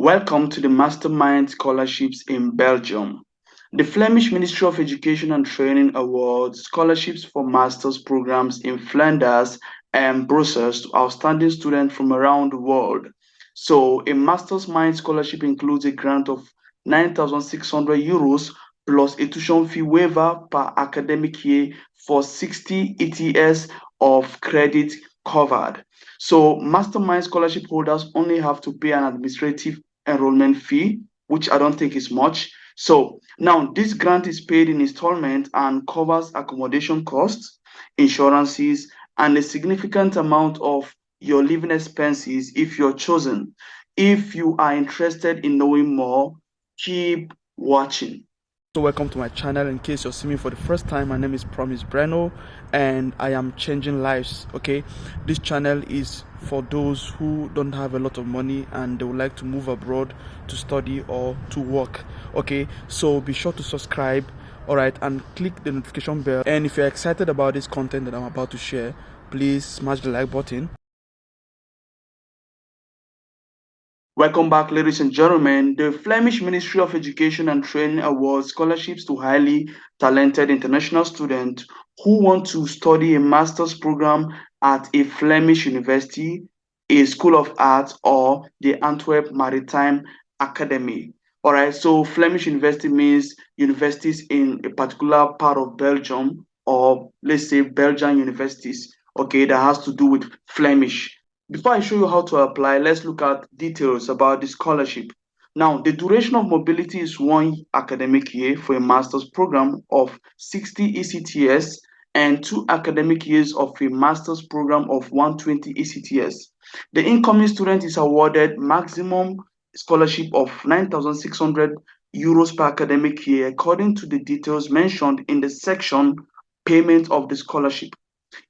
Welcome to the Mastermind Scholarships in Belgium. The Flemish Ministry of Education and Training awards scholarships for master's programs in Flanders and Brussels to outstanding students from around the world. So, a Master's Mind scholarship includes a grant of 9,600 euros plus a tuition fee waiver per academic year for 60 ETS of credit covered. So mastermind scholarship holders only have to pay an administrative enrollment fee, which I don't think is much. So now this grant is paid in installment and covers accommodation costs, insurances, and a significant amount of your living expenses if you're chosen. If you are interested in knowing more, keep watching. So welcome to my channel. In case you're seeing me for the first time, my name is Breno and I am changing lives. Okay, this channel is for those who don't have a lot of money and they would like to move abroad to study or to work. Okay, so be sure to subscribe, all right, and click the notification bell. And if you're excited about this content that I'm about to share, please smash the like button. Welcome back, ladies and gentlemen. The Flemish Ministry of Education and Training awards scholarships to highly talented international students who want to study a master's program at a Flemish university, a school of arts, or the Antwerp Maritime Academy. All right, so Flemish university means universities in a particular part of Belgium, or let's say Belgian universities, okay, that has to do with Flemish. Before I show you how to apply, let's look at details about the scholarship. Now, the duration of mobility is 1 academic year for a master's program of 60 ECTS and 2 academic years of a master's program of 120 ECTS. The incoming student is awarded maximum scholarship of 9,600 euros per academic year according to the details mentioned in the section Payment of the Scholarship.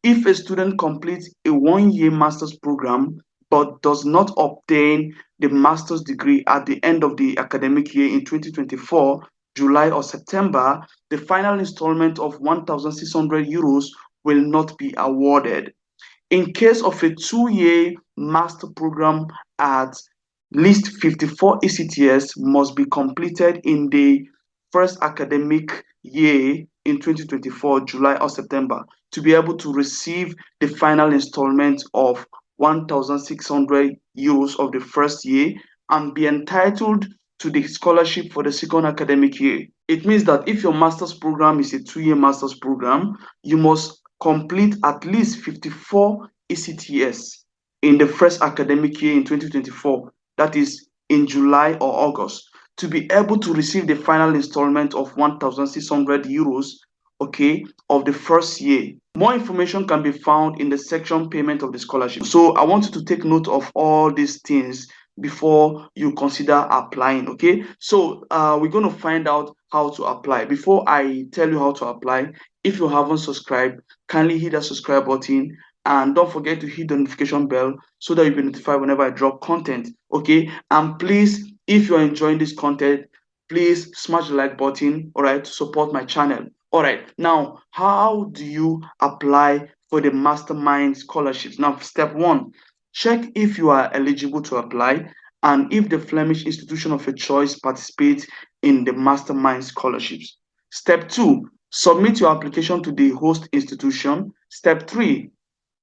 If a student completes a 1-year master's program but does not obtain the master's degree at the end of the academic year in 2024, July or September, the final installment of 1,600 euros will not be awarded. In case of a 2-year master program, at least 54 ECTS must be completed in the first academic year in 2024, July or September, to be able to receive the final installment of 1,600 euros of the first year and be entitled to the scholarship for the second academic year. It means that if your master's program is a 2-year master's program, you must complete at least 54 ECTS in the first academic year in 2024, that is in July or August, to be able to receive the final installment of 1,600 euros, okay, of the first year. More information can be found in the section Payment of the Scholarship. So I want you to take note of all these things before you consider applying, okay? So we're going to find out how to apply. Before I tell you how to apply, if you haven't subscribed, kindly hit that subscribe button and don't forget to hit the notification bell so that you'll be notified whenever I drop content, okay? And please, if you're enjoying this content, please smash the like button, all right, to support my channel. All right, now how do you apply for the mastermind scholarships? Now, step 1, check if you are eligible to apply and if the Flemish institution of your choice participates in the mastermind scholarships. Step 2, submit your application to the host institution. Step 3,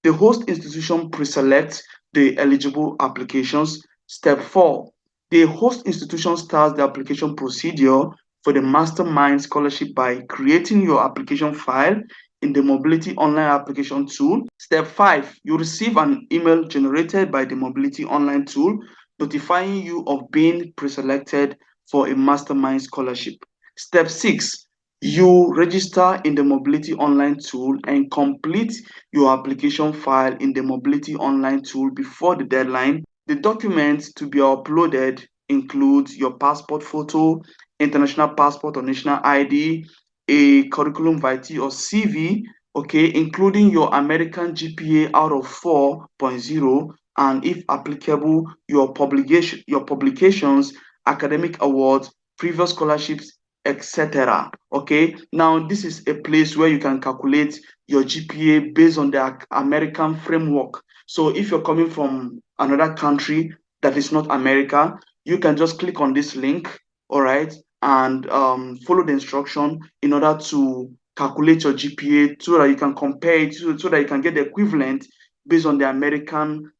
the host institution pre-selects the eligible applications. Step 4, the host institution starts the application procedure for the Mastermind Scholarship by creating your application file in the Mobility Online Application tool. Step 5, you receive an email generated by the Mobility Online tool notifying you of being pre-selected for a Mastermind Scholarship. Step 6, you register in the Mobility Online tool and complete your application file in the Mobility Online tool before the deadline. The documents to be uploaded include your passport photo, international passport or national ID, a curriculum vitae or CV, okay, including your American GPA out of 4.0, and if applicable, your publications, academic awards, previous scholarships, etc. Okay, now this is a place where you can calculate your GPA based on the American framework. So if you're coming from another country that is not America, you can just click on this link, all right, and follow the instruction in order to calculate your GPA so that you can compare it, so that you can get the equivalent based on the American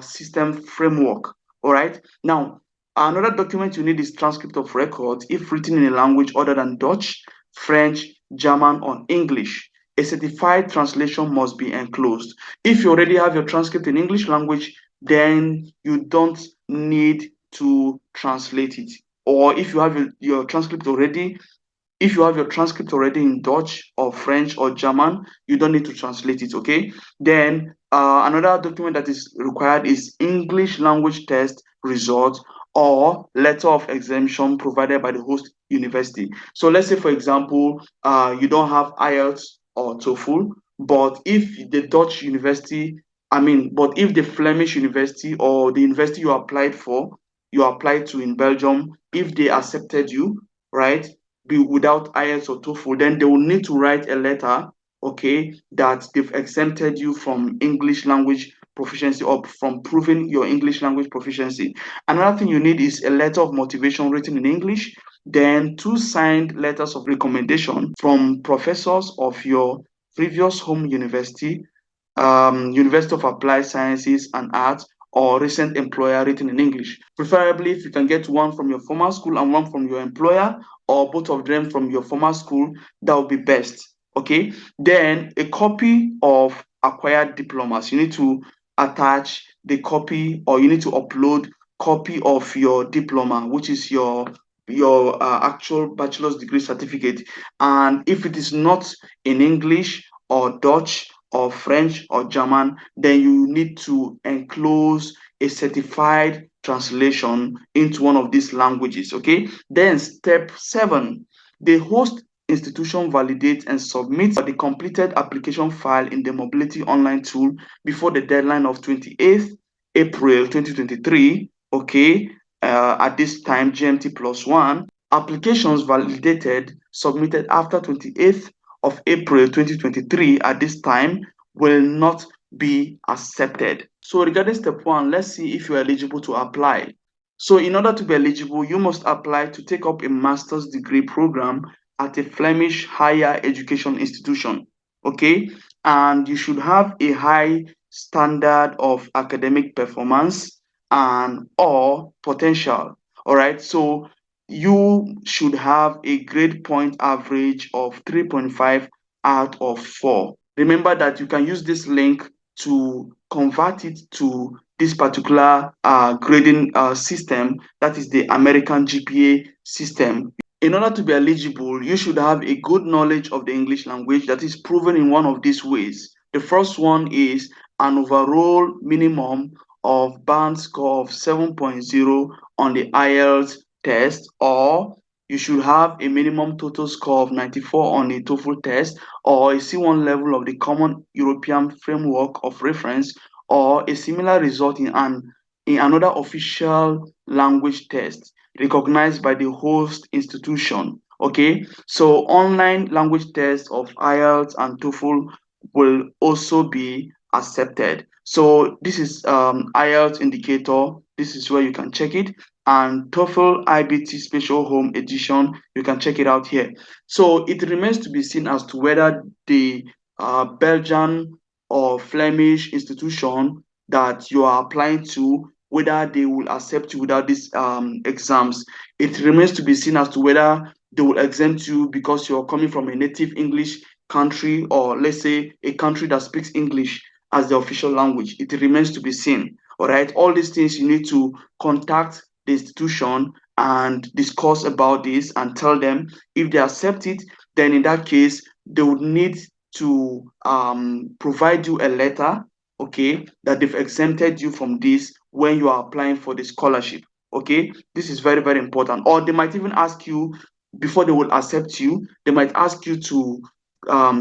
system framework. All right. Now, another document you need is transcript of records if written in a language other than Dutch, French, German, or English. A certified translation must be enclosed. If you already have your transcript in English language, then you don't need to translate it. Or if you have your transcript already, if you have your transcript already in Dutch or French or German, you don't need to translate it, okay? Then another document that is required is English language test result or letter of exemption provided by the host university. So let's say, for example, you don't have IELTS or TOEFL, but if the Dutch university, but if the Flemish university or the university you applied for, you applied to in Belgium, if they accepted you, right, be without IELTS or TOEFL, then they will need to write a letter, okay, that they've exempted you from English language proficiency or from proving your English language proficiency. Another thing you need is a letter of motivation written in English, then 2 signed letters of recommendation from professors of your previous home university, University of Applied Sciences and Arts, or recent employer written in English. Preferably, if you can get one from your former school and one from your employer, or both of them from your former school, that would be best. Okay. Then a copy of acquired diplomas. You need to attach the copy, or you need to upload copy of your diploma, which is your actual bachelor's degree certificate. And if it is not in English or Dutch or French or German, then you need to enclose a certified translation into one of these languages. Okay. Then step 7, the host institution validates and submits the completed application file in the mobility online tool before the deadline of 28th April 2023. Okay. At this time, GMT +1, applications validated submitted after 28th of April 2023 at this time will not be accepted. So regarding step 1, let's see if you're eligible to apply. So in order to be eligible, you must apply to take up a master's degree program at a Flemish higher education institution, okay? And you should have a high standard of academic performance and or potential, all right? So you should have a grade point average of 3.5 out of 4. Remember that you can use this link to convert it to this particular grading system, that is the American GPA system. In order to be eligible, you should have a good knowledge of the English language that is proven in one of these ways. The first one is an overall minimum of band score of 7.0 on the IELTS test, or you should have a minimum total score of 94 on the TOEFL test, or a C1 level of the Common European Framework of Reference, or a similar result in another official language test recognized by the host institution. Okay, so online language tests of IELTS and TOEFL will also be accepted. So this is IELTS indicator. This is where you can check it. And TOEFL IBT Special Home Edition, you can check it out here. So it remains to be seen as to whether the Belgian or Flemish institution that you are applying to, whether they will accept you without these exams. It remains to be seen as to whether they will exempt you because you're coming from a native English country, or let's say a country that speaks English as the official language. It remains to be seen. All right. All these things you need to contact the institution and discuss about this and tell them. If they accept it, then in that case, they would need to provide you a letter, okay, that they've exempted you from this when you are applying for the scholarship. Okay, this is very, very important. Or they might even ask you, before they will accept you, they might ask you to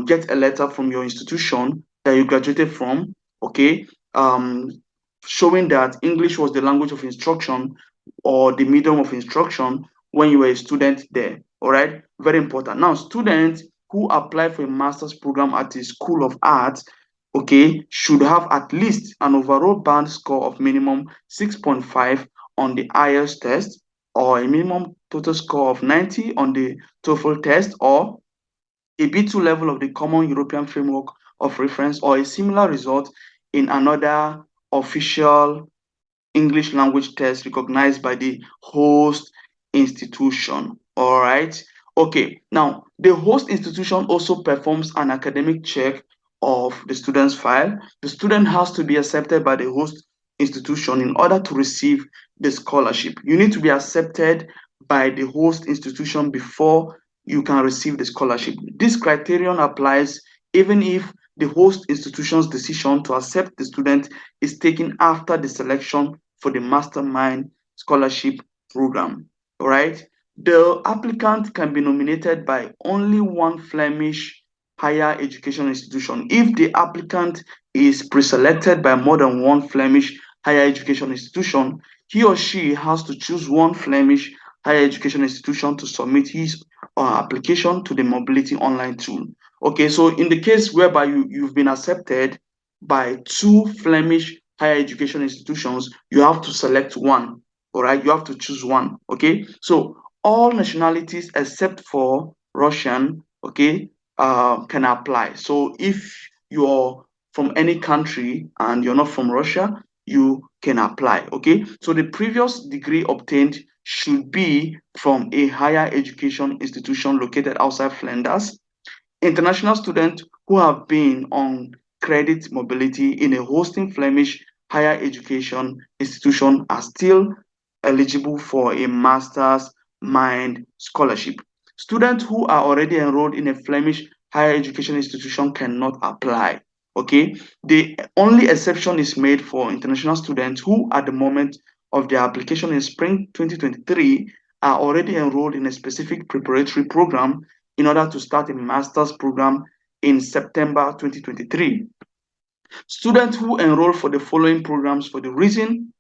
get a letter from your institution that you graduated from, okay, showing that English was the language of instruction or the medium of instruction when you were a student there. All right, very important. Now, students who apply for a master's program at a school of arts, okay, should have at least an overall band score of minimum 6.5 on the IELTS test, or a minimum total score of 90 on the TOEFL test, or a B2 level of the Common European Framework of Reference, or a similar result in another official English language test recognized by the host institution. All right. Okay. Now, the host institution also performs an academic check of the student's file. The student has to be accepted by the host institution in order to receive the scholarship. You need to be accepted by the host institution before you can receive the scholarship. This criterion applies even if the host institution's decision to accept the student is taken after the selection for the mastermind scholarship program. All right. The applicant can be nominated by only one Flemish higher education institution. If the applicant is pre-selected by more than one Flemish higher education institution, he or she has to choose one Flemish higher education institution to submit his application to the mobility online tool. Okay, so in the case whereby you've been accepted by two Flemish higher education institutions, you have to select one. All right, you have to choose one. Okay, so all nationalities except for Russian, okay, can apply. So if you're from any country and you're not from Russia, you can apply. Okay, so the previous degree obtained should be from a higher education institution located outside Flanders. International students who have been on credit mobility in a hosting Flemish higher education institution are still eligible for a master's mind scholarship. Students who are already enrolled in a Flemish higher education institution cannot apply. Okay, the only exception is made for international students who, at the moment of their application in spring 2023, are already enrolled in a specific preparatory program in order to start a master's program in September 2023. Students who enroll for the following programs for the reason,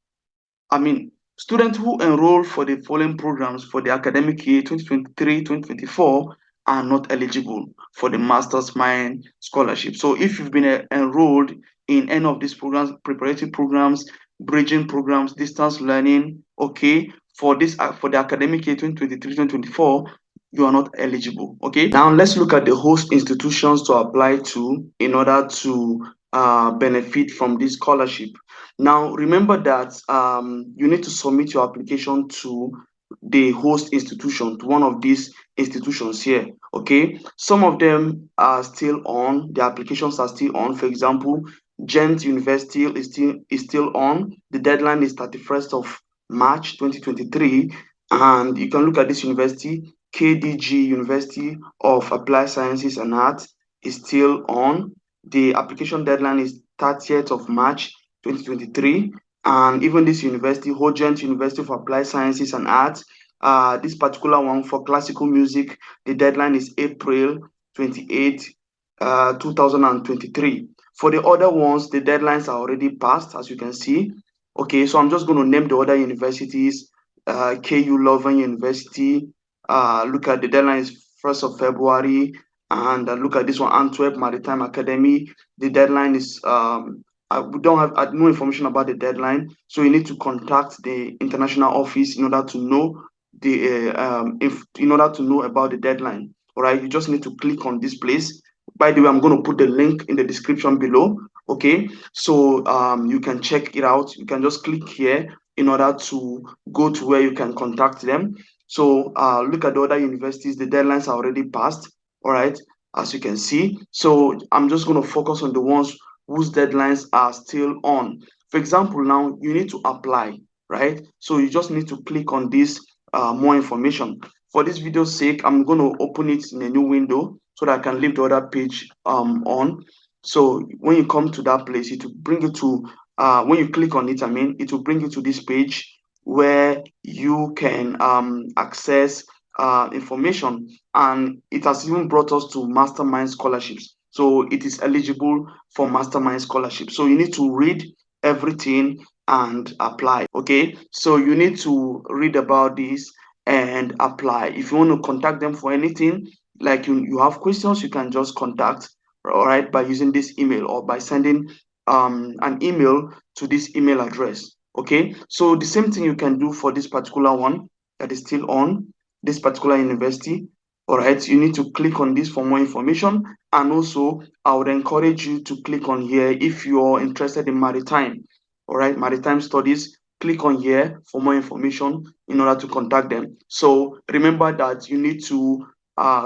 I mean, students who enroll for the following programs for the academic year 2023-2024 are not eligible for the Master's Mind Scholarship. So if you've been enrolled in any of these programs, preparatory programs, bridging programs, distance learning, okay, for the academic year 2023-2024, you are not eligible. Okay. Now let's look at the host institutions to apply to in order to benefit from this scholarship. Now, remember that you need to submit your application to the host institution, to one of these institutions here. Okay, some of them are still on, the applications are still on. For example, Gent University is still on. The deadline is 31st of March 2023, and you can look at this university. KDG University of Applied Sciences and Arts is still on. The application deadline is 30th of March 2023. And even this university, Hogent University of Applied Sciences and Arts, this particular one for classical music, the deadline is April 28, 2023. For the other ones, the deadlines are already passed, as you can see. Okay, so I'm just going to name the other universities. KU Leuven University, look at the deadline is 1st of February. And look at this one, Antwerp Maritime Academy. The deadline is we don't have no information about the deadline, so you need to contact the international office in order to know in order to know about the deadline. All right, you just need to click on this place. By the way, I'm going to put the link in the description below. Okay, so you can check it out. You can just click here in order to go to where you can contact them. So look at the other universities. The deadlines are already passed. All right, as you can see. So I'm just going to focus on the ones whose deadlines are still on. For example, now you need to apply, right? So you just need to click on this more information. For this video's sake, I'm going to open it in a new window so that I can leave the other page on. So when you come to that place, it will bring you to, when you click on it, it will bring you to this page where you can access information, and it has even brought us to mastermind scholarships. So it is eligible for mastermind scholarship. So you need to read everything and apply. Okay, so you need to read about this and apply. If you want to contact them for anything, like you have questions, you can just contact, all right, by using this email or by sending an email to this email address. Okay, so the same thing you can do for this particular one that is still on this particular university. All right, you need to click on this for more information, and also I would encourage you to click on here if you're interested in maritime. All right, maritime studies. Click on here for more information in order to contact them. So remember that you need to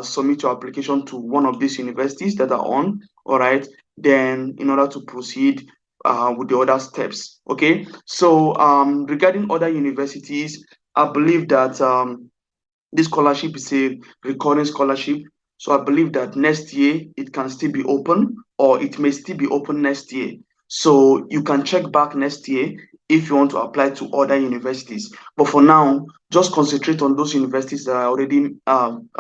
submit your application to one of these universities that are on. All right, then in order to proceed with the other steps. Okay, so regarding other universities, I believe that this scholarship is a recurring scholarship. So I believe that next year it can still be open, or it may still be open next year. So you can check back next year if you want to apply to other universities. But for now, just concentrate on those universities that I already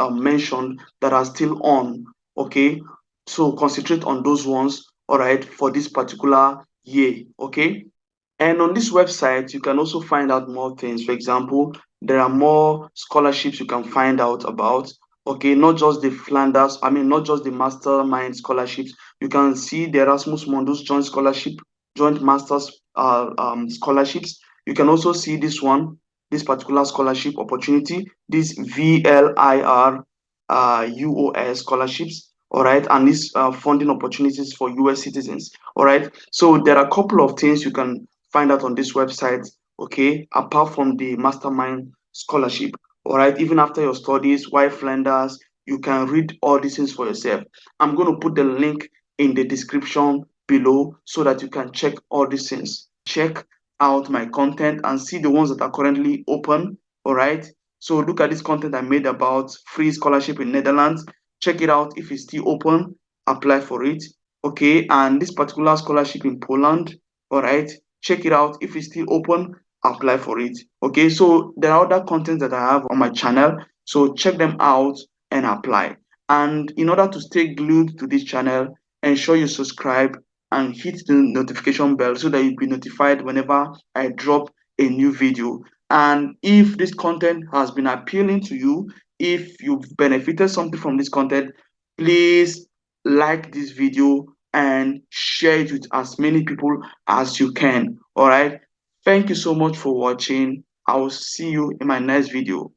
mentioned that are still on. Okay, so concentrate on those ones. All right, for this particular year. Okay. And on this website, you can also find out more things. For example, there are more scholarships you can find out about. Okay, not just the Flanders, I mean, not just the Mastermind scholarships. You can see the Erasmus Mundus Joint Scholarship, Joint Masters scholarships. You can also see this one, this particular scholarship opportunity, this VLIR UOS scholarships. All right, and these funding opportunities for US citizens. All right, so there are a couple of things you can find out on this website, okay, apart from the mastermind scholarship. All right, even after your studies, why Flanders, you can read all these things for yourself. I'm going to put the link in the description below so that you can check all these things. Check out my content and see the ones that are currently open. All right, so look at this content I made about free scholarship in Netherlands. Check it out. If it's still open, apply for it. Okay, and this particular scholarship in Poland, all right, check it out. If it's still open, apply for it. Okay, so there are other contents that I have on my channel, so check them out and apply. And in order to stay glued to this channel, ensure you subscribe and hit the notification bell so that you'll be notified whenever I drop a new video. And if this content has been appealing to you, if you've benefited something from this content, please like this video and share it with as many people as you can. All right, thank you so much for watching. I will see you in my next video.